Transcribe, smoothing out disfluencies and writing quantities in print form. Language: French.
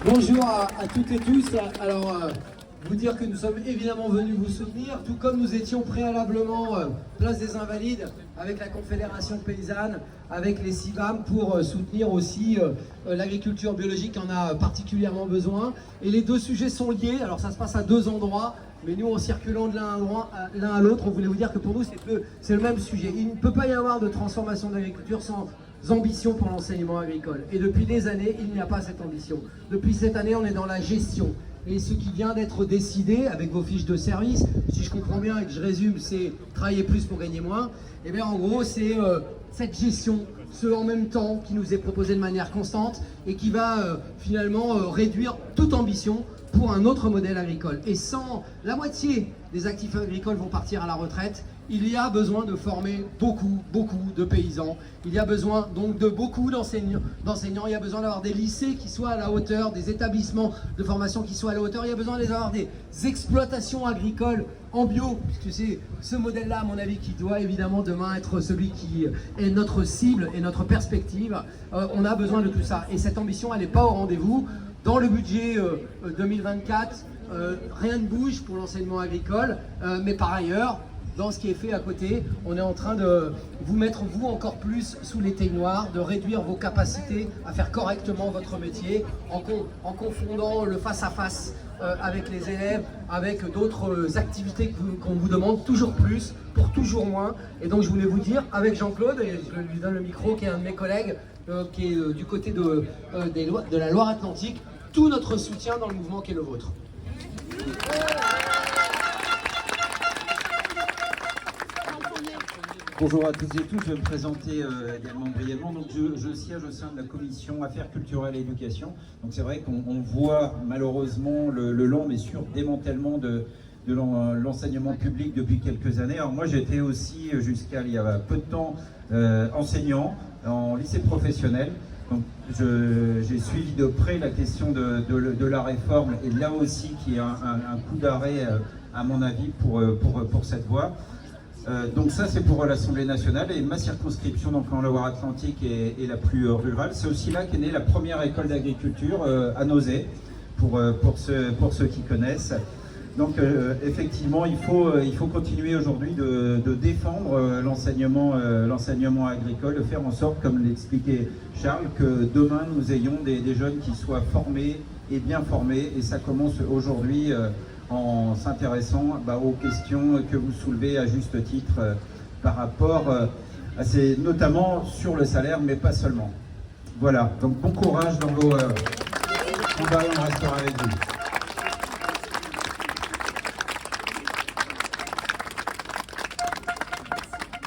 Bonjour à toutes et tous. Alors, vous dire que nous sommes évidemment venus vous soutenir, tout comme nous étions préalablement place des Invalides avec la Confédération paysanne, avec les CIVAM pour soutenir aussi l'agriculture biologique qui en a particulièrement besoin. Et les deux sujets sont liés. Alors ça se passe à deux endroits, mais nous en circulant de l'un à l'autre, on voulait vous dire que pour nous c'est le même sujet. Il ne peut pas y avoir de transformation de l'agriculture sans ambition pour l'enseignement agricole. Et depuis des années, il n'y a pas cette ambition. Depuis cette année, on est dans la gestion. Et ce qui vient d'être décidé avec vos fiches de service, si je comprends bien et que je résume, c'est travailler plus pour gagner moins. Et bien en gros, c'est cette gestion, ce en même temps qui nous est proposé de manière constante et qui va finalement réduire toute ambition pour un autre modèle agricole. Et sans la moitié des actifs agricoles vont partir à la retraite, il y a besoin de former beaucoup de paysans. Il y a besoin donc de beaucoup d'enseignants. Il y a besoin d'avoir des lycées qui soient à la hauteur, des établissements de formation qui soient à la hauteur. Il y a besoin d'avoir des exploitations agricoles en bio, puisque c'est ce modèle-là, à mon avis, qui doit évidemment demain être celui qui est notre cible et notre perspective. On a besoin de tout ça. Et cette ambition, elle n'est pas au rendez-vous. Dans le budget 2024, rien ne bouge pour l'enseignement agricole, mais par ailleurs, dans ce qui est fait à côté, on est en train de vous mettre, vous, encore plus sous l'été noir, de réduire vos capacités à faire correctement votre métier en confondant le face-à-face avec les élèves, avec d'autres activités qu'on vous demande toujours plus, pour toujours moins. Et donc je voulais vous dire, avec Jean-Claude, et je lui donne le micro, qui est un de mes collègues, qui est du côté de la Loire-Atlantique, tout notre soutien dans le mouvement qui est le vôtre. Bonjour à toutes et tous, je vais me présenter également brièvement. Donc je siège au sein de la commission Affaires culturelles et éducation. Donc c'est vrai qu'on voit malheureusement le lent mais sûr démantèlement de l'enseignement public depuis quelques années. Alors moi j'étais aussi jusqu'à il y a peu de temps enseignant en lycée professionnel. Donc j'ai suivi de près la question de la réforme et là aussi qui est un coup d'arrêt à mon avis pour cette voie. Donc ça c'est pour l'Assemblée nationale et ma circonscription donc en Loire-Atlantique est la plus rurale. C'est aussi là qu'est née la première école d'agriculture à Nozay pour ceux qui connaissent. Donc effectivement il faut continuer aujourd'hui de défendre l'enseignement agricole, de faire en sorte, comme l'expliquait Charles, que demain nous ayons des jeunes qui soient formés et bien formés, et ça commence aujourd'hui en s'intéressant aux questions que vous soulevez à juste titre par rapport notamment sur le salaire, mais pas seulement. Voilà, donc bon courage dans vos combats, on restera avec vous.